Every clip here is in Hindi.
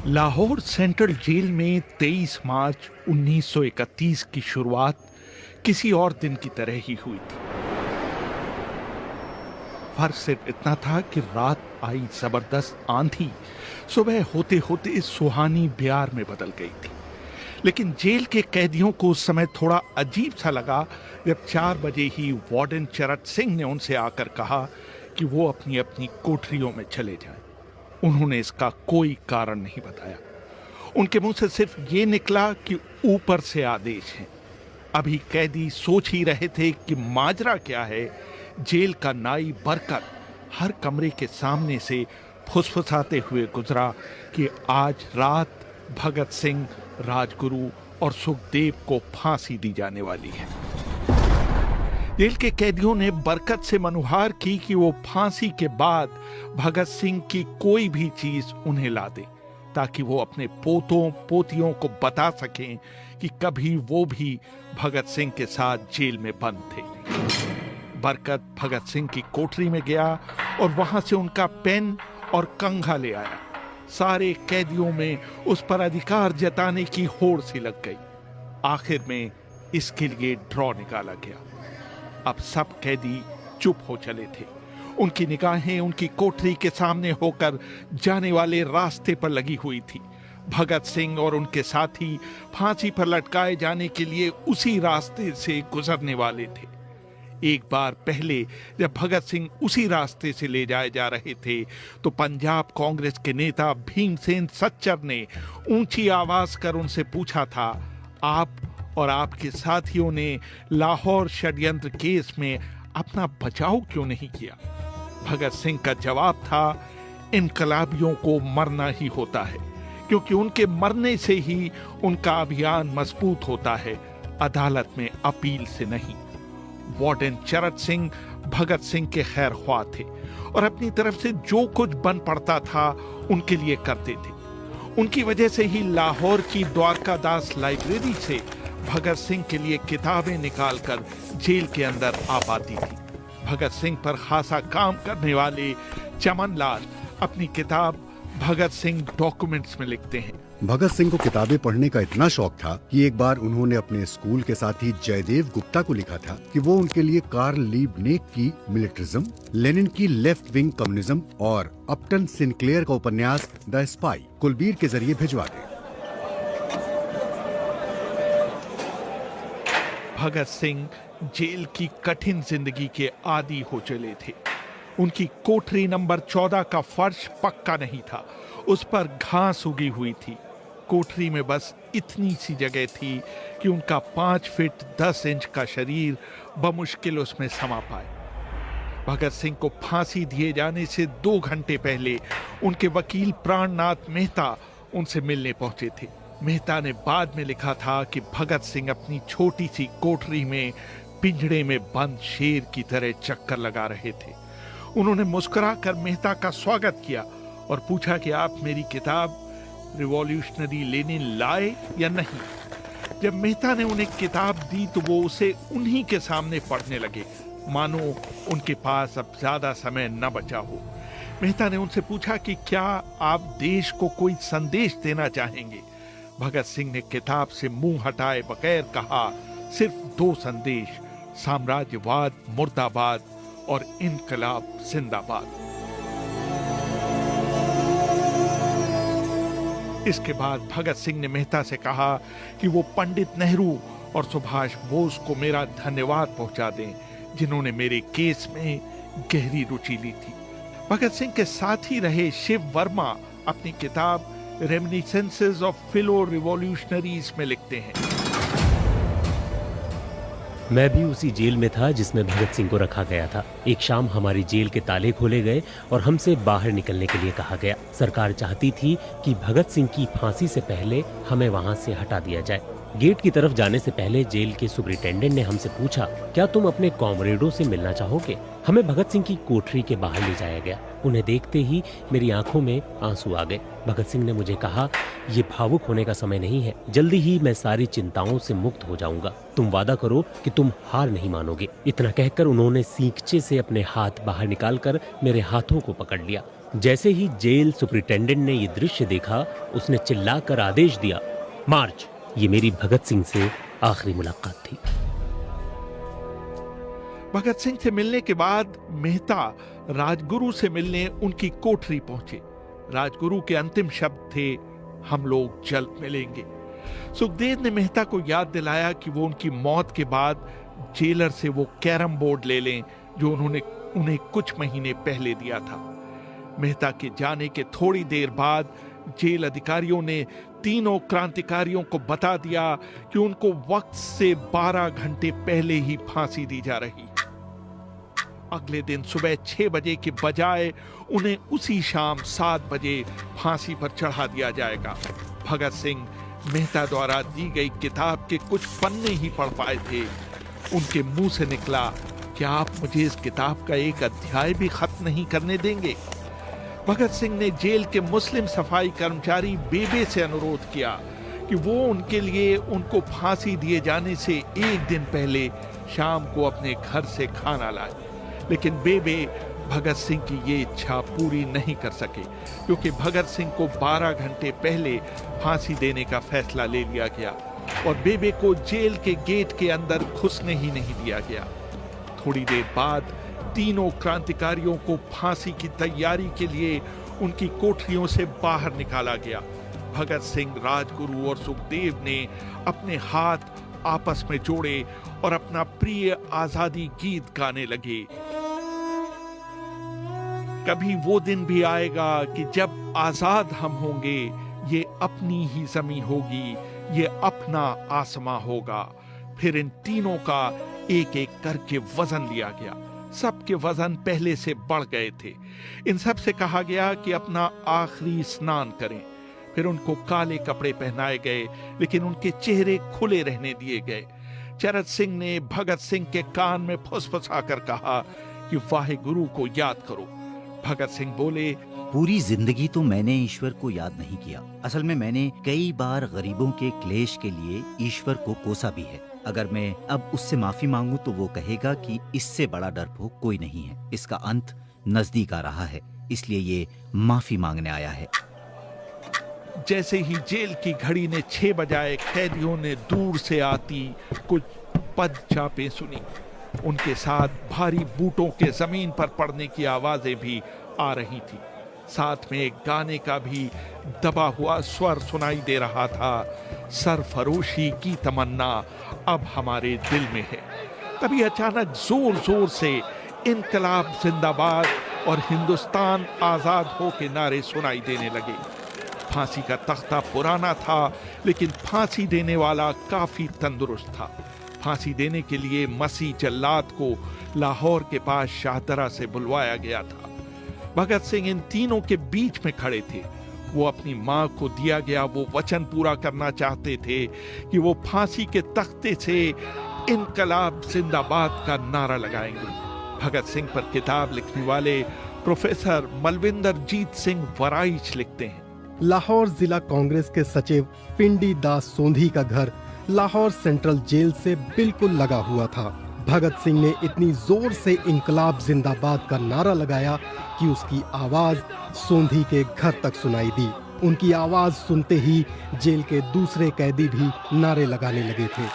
लाहौर सेंट्रल जेल में 23 मार्च 1931 की शुरुआत किसी और दिन की तरह ही हुई थी। फर्क सिर्फ इतना था कि रात आई जबरदस्त आंधी सुबह होते होते सुहानी ब्यार में बदल गई थी। लेकिन जेल के कैदियों को उस समय थोड़ा अजीब सा लगा जब 4 बजे ही वार्डन चरत सिंह ने उनसे आकर कहा कि वो अपनी अपनी कोठरियों में चले जाएं। उन्होंने इसका कोई कारण नहीं बताया। उनके मुंह से सिर्फ ये निकला कि ऊपर से आदेश है। अभी कैदी सोच ही रहे थे कि माजरा क्या है। जेल का नाई बरकत हर कमरे के सामने से फुसफुसाते हुए गुजरा कि आज रात भगत सिंह, राजगुरु और सुखदेव को फांसी दी जाने वाली है। जेल के कैदियों ने बरकत से मनुहार की कि वो फांसी के बाद भगत सिंह की कोई भी चीज उन्हें ला दे, ताकि वो अपने पोतों पोतियों को बता सकें कि कभी वो भी भगत सिंह के साथ जेल में बंद थे। बरकत भगत सिंह की कोठरी में गया और वहां से उनका पेन और कंघा ले आया। सारे कैदियों में उस पर अधिकार जताने की होड़ सी लग गई। आखिर में इसके लिए ड्रॉ निकाला गया। अब सब कैदी चुप हो चले थे। उनकी निगाहें उनकी कोठरी के सामने होकर जाने वाले रास्ते पर लगी हुई थी। भगत सिंह और उनके साथी फांसी पर लटकाए जाने के लिए उसी रास्ते से गुजरने वाले थे। एक बार पहले जब भगत सिंह उसी रास्ते से ले जाए जा रहे थे तो पंजाब कांग्रेस के नेता भीमसेन सच्चर ने ऊंची आवाज कर उनसे पूछा था, आप और आपके साथियों ने लाहौर षड्यंत्र केस में अपना बचाव क्यों नहीं किया? भगत सिंह का जवाब था, इनकलाबियों को मरना ही होता है, क्योंकि उनके मरने से ही उनका अभियान मजबूत होता है, अदालत में अपील से नहीं। वार्डन चरत सिंह भगत सिंह के खैर ख्वाह थे और अपनी तरफ से जो कुछ बन पड़ता था उनके लिए करते थे। उनकी वजह से ही लाहौर की द्वारकादास लाइब्रेरी से भगत सिंह के लिए किताबें निकालकर जेल के अंदर आ पाती थी। भगत सिंह पर खासा काम करने वाले चमन लाल अपनी किताब भगत सिंह डॉक्यूमेंट्स में लिखते हैं, भगत सिंह को किताबें पढ़ने का इतना शौक था कि एक बार उन्होंने अपने स्कूल के साथी जयदेव गुप्ता को लिखा था कि वो उनके लिए कार्ल लीबनेक की मिलिटरिज्म, लेनिन की लेफ्ट विंग कम्युनिज्म और अपटन सिनक्लेयर का उपन्यास द स्पाई कुलबीर के जरिए भिजवा दे। भगत सिंह जेल की कठिन जिंदगी के आदी हो चले थे। उनकी कोठरी नंबर 14 का फर्श पक्का नहीं था, उस पर घास उगी हुई थी। कोठरी में बस इतनी सी जगह थी कि उनका 5 फीट 10 इंच का शरीर बमुश्किल उसमें समा पाए। भगत सिंह को फांसी दिए जाने से 2 घंटे पहले उनके वकील प्राणनाथ मेहता उनसे मिलने पहुंचे थे। मेहता ने बाद में लिखा था कि भगत सिंह अपनी छोटी सी कोठरी में पिंजड़े में बंद शेर की तरह चक्कर लगा रहे थे। उन्होंने मुस्कुराकर मेहता का स्वागत किया और पूछा कि आप मेरी किताब रिवॉल्यूशनरी लेनिन लाए या नहीं। जब मेहता ने उन्हें किताब दी तो वो उसे उन्हीं के सामने पढ़ने लगे, मानो उनके पास अब ज्यादा समय न बचा हो। मेहता ने उनसे पूछा कि क्या आप देश को कोई संदेश देना चाहेंगे? भगत सिंह ने किताब से मुंह हटाए बगैर कहा, सिर्फ 2 संदेश, साम्राज्यवाद मुर्दाबाद और इनकलाब जिंदाबाद। इसके बाद भगत सिंह ने मेहता से कहा कि वो पंडित नेहरू और सुभाष बोस को मेरा धन्यवाद पहुंचा दें, जिन्होंने मेरे केस में गहरी रुचि ली थी। भगत सिंह के साथ ही रहे शिव वर्मा अपनी किताब रेमिनिसेंसेस ऑफ फेलो रिवॉल्यूशनरीज में लिखते हैं, मैं भी उसी जेल में था जिसमें भगत सिंह को रखा गया था। एक शाम हमारी जेल के ताले खोले गए और हमसे बाहर निकलने के लिए कहा गया। सरकार चाहती थी कि भगत सिंह की फांसी से पहले हमें वहां से हटा दिया जाए। गेट की तरफ जाने से पहले जेल के सुपरिटेंडेंट ने हमसे पूछा, क्या तुम अपने कॉमरेडों से मिलना चाहोगे? हमें भगत सिंह की कोठरी के बाहर ले जाया गया। उन्हें देखते ही मेरी आंखों में आंसू आ गए। भगत सिंह ने मुझे कहा, ये भावुक होने का समय नहीं है, जल्दी ही मैं सारी चिंताओं से मुक्त हो जाऊंगा। तुम वादा करो कि तुम हार नहीं मानोगे। इतना कहकर उन्होंने सींगचे से अपने हाथ बाहर निकालकर मेरे हाथों को पकड़ लिया। जैसे ही जेल सुपरिटेंडेंट ने ये दृश्य देखा, उसने चिल्लाकर आदेश दिया, मार्च। ये मेरी भगत सिंह से आखिरी मुलाकात थी। भगत सिंह से मिलने के बाद मेहता राजगुरु से मिलने उनकी कोठरी पहुंचे। राजगुरु के अंतिम शब्द थे, हम लोग जल्द मिलेंगे। सुखदेव ने मेहता को याद दिलाया कि वो उनकी मौत के बाद जेलर से वो कैरम बोर्ड ले लें जो उन्होंने उन्हें कुछ महीने पहले दिया था। मेहता के जाने के थोड़ी देर बाद जेल अधिकारियों ने तीनों क्रांतिकारियों को बता दिया कि उनको वक्त से 12 घंटे पहले ही फांसी दी जा रही। अगले दिन सुबह 6 बजे के बजाय उन्हें उसी शाम 7 बजे फांसी पर चढ़ा दिया जाएगा। भगत सिंह मेहता द्वारा दी गई किताब के कुछ पन्ने ही पढ़ पाए थे। उनके मुंह से निकला, क्या आप मुझे इस किताब का एक अध्याय भी खत्म नहीं करने देंगे? भगत सिंह ने जेल के मुस्लिम सफाई कर्मचारी बेबे से अनुरोध किया कि वो उनके लिए उनको फांसी दिए जाने से एक दिन पहले शाम को अपने घर से खाना लाए। लेकिन बेबे भगत सिंह की ये इच्छा पूरी नहीं कर सके, क्योंकि भगत सिंह को 12 घंटे पहले फांसी देने का फैसला ले लिया गया और बेबे को जेल के गेट के अंदर घुसने ही नहीं दिया गया। थोड़ी देर बाद तीनों क्रांतिकारियों को फांसी की तैयारी के लिए उनकी कोठरियों से बाहर निकाला गया। भगत सिंह, राजगुरु और सुखदेव ने अपने हाथ आपस में जोड़े और अपना प्रिय आजादी गीत गाने लगे। कभी वो दिन भी आएगा कि जब आजाद हम होंगे, ये अपनी ही जमीन होगी, ये अपना आसमां होगा। फिर इन तीनों का एक एक करके वजन लिया गया। सबके वजन पहले से बढ़ गए थे। इन सब से कहा गया कि अपना आखिरी स्नान करें। फिर उनको काले कपड़े पहनाए गए, लेकिन उनके चेहरे खुले रहने दिए गए। चरत सिंह ने भगत सिंह के कान में फुसफुसाकर कहा कि वाहेगुरु को याद करो। भगत सिंह बोले, पूरी जिंदगी तो मैंने ईश्वर को याद नहीं किया। असल में मैंने कई बार गरीबों के क्लेश के लिए ईश्वर को कोसा भी है। अगर मैं अब उससे माफी मांगूं तो वो कहेगा कि इससे बड़ा डरपोक कोई नहीं है। इसका अंत नजदीक आ रहा है, इसलिए ये माफी मांगने आया है। जैसे ही जेल की घड़ी ने 6 बजाए, कैदियों ने दूर से आती कुछ पद चापें सुनी। उनके साथ भारी बूटों के जमीन पर पड़ने की आवाजें भी आ रही थी। साथ में एक गाने का भी दबा हुआ स्वर सुनाई दे रहा था, सरफरोशी की तमन्ना अब हमारे दिल में है। तभी अचानक जोर जोर से इनकलाब जिंदाबाद और हिंदुस्तान आजाद हो के नारे सुनाई देने लगे। फांसी का तख्ता पुराना था, लेकिन फांसी देने वाला काफी तंदुरुस्त था। फांसी देने के लिए मसीह जल्लाद को लाहौर के पास शाहदरा से बुलवाया गया था। भगत सिंह इन तीनों के बीच में खड़े थे। वो अपनी मां को दिया गया वो वचन पूरा करना चाहते थे कि वो फांसी के तख्ते से इनकलाब जिंदाबाद का नारा लगाएंगे। भगत सिंह पर किताब लिखने वाले प्रोफेसर मलविंदर जीत सिंह वराइच लिखते हैं, लाहौर जिला कांग्रेस के सचिव पिंडी दास सोंधी का घर लाहौर सेंट्रल जेल से बिल्कुल लगा हुआ था। भगत सिंह ने इतनी जोर से इनकलाब जिंदाबाद का नारा लगाया कि उसकी आवाज सोंधी के घर तक सुनाई दी। उनकी आवाज सुनते ही जेल के दूसरे कैदी भी नारे लगाने लगे थे।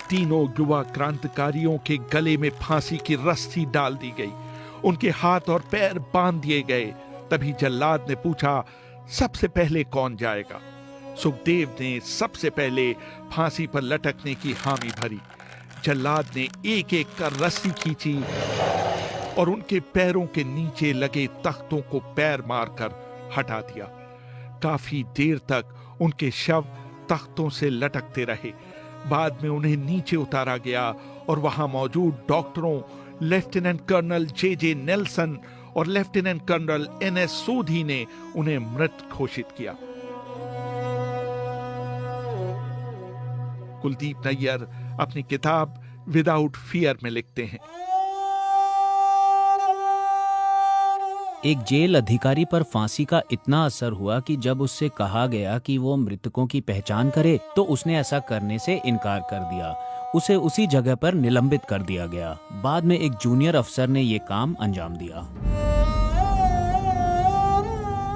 तीनों युवा क्रांतिकारियों के गले में फांसी की रस्सी डाल दी गई, उनके हाथ और पैर बांध दिए गए। तभी जल्लाद ने पूछा, सबसे पहले कौन जाएगा? सुखदेव ने सबसे पहले फांसी पर लटकने की हामी भरी। जल्लाद ने एक एक कर रस्सी खींची और उनके पैरों के नीचे लगे तख्तों को पैर मारकर हटा दिया। काफी देर तक उनके शव तख्तों से लटकते रहे। बाद में उन्हें नीचे उतारा गया और वहां मौजूद डॉक्टरों लेफ्टिनेंट कर्नल जे नेल्सन और लेफ्टिनेंट कर्नल NS सोधी ने उन्हें मृत घोषित किया। कुलदीप नैयर अपनी किताब विदाउट फियर में लिखते हैं, एक जेल अधिकारी पर फांसी का इतना असर हुआ कि जब उससे कहा गया कि वो मृतकों की पहचान करे तो उसने ऐसा करने से इनकार कर दिया। उसे उसी जगह पर निलंबित कर दिया गया। बाद में एक जूनियर अफसर ने ये काम अंजाम दिया।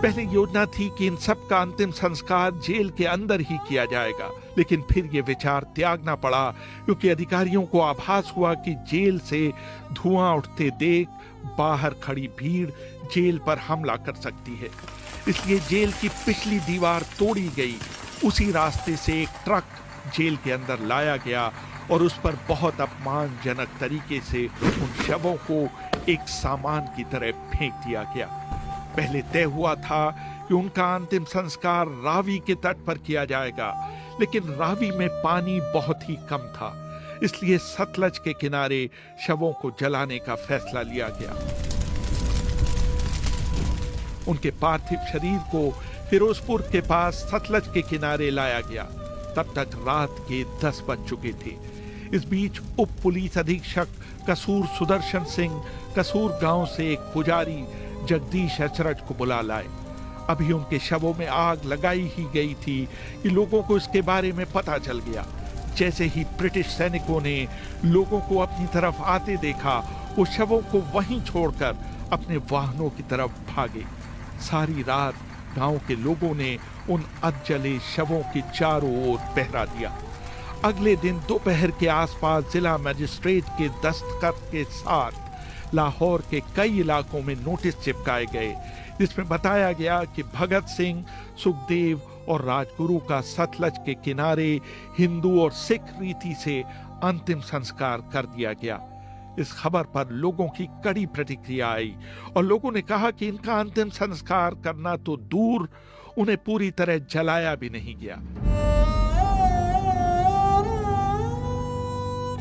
पहले योजना थी कि इन सब का अंतिम संस्कार जेल के अंदर ही किया जाएगा, लेकिन फिर ये विचार त्यागना पड़ा क्योंकि अधिकारियों को आभास हुआ कि जेल से धुआं उठते देख बाहर खड़ी भीड़ जेल पर हमला कर सकती है। इसलिए जेल की पिछली दीवार तोड़ी गई। उसी रास्ते से एक ट्रक जेल के अंदर लाया गया और उस पर बहुत अपमानजनक तरीके से उन शवों को एक सामान की तरह फेंक दिया गया। पहले तय हुआ था कि उनका अंतिम संस्कार रावी के तट पर किया जाएगा, लेकिन रावी में पानी बहुत ही कम था, इसलिए सतलज के किनारे शवों को जलाने का फैसला लिया गया। उनके पार्थिव शरीर को फिरोजपुर के पास सतलज के किनारे लाया गया। तब तक रात के 10 बज चुके थे। इस बीच उप पुलिस अधीक्षक कसूर सुदर्शन सिंह कसूर गांव से एक पुजारी जगदीश अचरज को बुला लाए। अभी उनके शवों में आग लगाई ही गई थी कि लोगों को इसके बारे में पता चल गया। जैसे ही ब्रिटिश सैनिकों ने लोगों को अपनी तरफ आते देखा, वो शवों को वहीं छोड़कर अपने वाहनों की तरफ भागे। सारी रात गांव के लोगों ने उन अधजले शवों के चारों ओर पहरा दिया। अगले दिन दोपहर के आसपास जिला मजिस्ट्रेट के दस्तखत के साथ लाहौर के कई इलाकों में नोटिस चिपकाए गए, जिसमें बताया गया कि भगत सिंह, सुखदेव और राजगुरु का सतलज के किनारे हिंदू और सिख रीति से अंतिम संस्कार कर दिया गया। इस खबर पर लोगों की कड़ी प्रतिक्रिया आई और लोगों ने कहा कि इनका अंतिम संस्कार करना तो दूर, उन्हें पूरी तरह जलाया भी नहीं गया।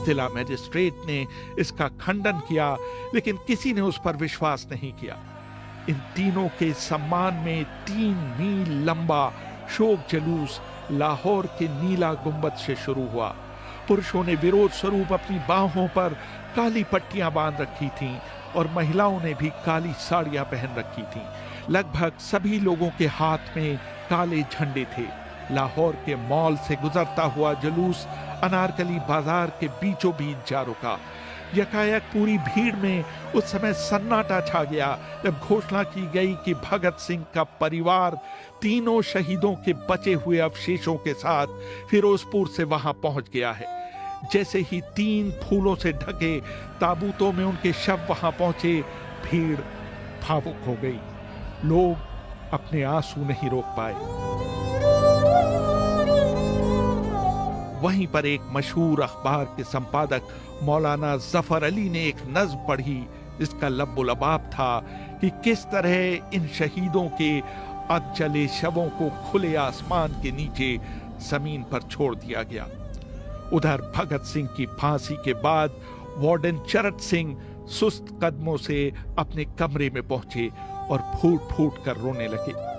जिला मजिस्ट्रेट ने इसका खंडन किया, लेकिन किसी ने उस पर विश्वास नहीं किया। इन तीनों के सम्मान में 3 मील लंबा शोक जुलूस लाहौर के नीला गुंबद से शुरू हुआ। पुरुषों ने विरोध स्वरूप अपनी बाहों पर काली पट्टियां बांध रखी थीं और महिलाओं ने भी काली साड़ियां पहन रखी थीं। लगभग सभी लोगों के हाथ में काले झंडे थे। लाहौर के मॉल से गुजरता हुआ जुलूस अनारकली बाजार के बीचों बीच जा रुका। यकायक पूरी भीड़ में उस समय सन्नाटा छा गया जब घोषणा की गई कि भगत सिंह का परिवार तीनों शहीदों के बचे हुए अवशेषों के साथ फिरोजपुर से वहां पहुंच गया है। जैसे ही 3 फूलों से ढके ताबूतों में उनके शव वहां पहुंचे, भीड़ भावुक हो गई। लोग अपने आंसू नहीं रोक पाए। वहीं पर एक मशहूर अखबार के संपादक मौलाना जफर अली ने एक नज्म पढ़ी, जिसका लब्बो-लबाब था कि किस तरह इन शहीदों के अधजले शवों को खुले आसमान के नीचे जमीन पर छोड़ दिया गया। उधर भगत सिंह की फांसी के बाद वार्डन चरत सिंह सुस्त कदमों से अपने कमरे में पहुंचे और फूट फूट कर रोने लगे।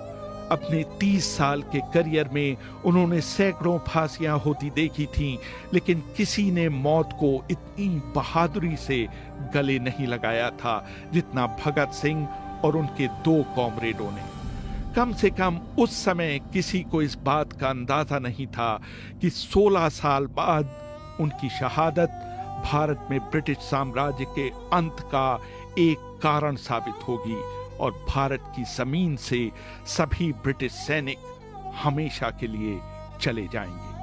अपने 30 साल के करियर में उन्होंने सैकड़ों फांसियां होती देखी थीं, लेकिन किसी ने मौत को इतनी बहादुरी से गले नहीं लगाया था जितना भगत सिंह और उनके 2 कॉमरेडों ने। कम से कम उस समय किसी को इस बात का अंदाजा नहीं था कि 16 साल बाद उनकी शहादत भारत में ब्रिटिश साम्राज्य के अंत का एक कारण साबित होगी और भारत की जमीन से सभी ब्रिटिश सैनिक हमेशा के लिए चले जाएंगे।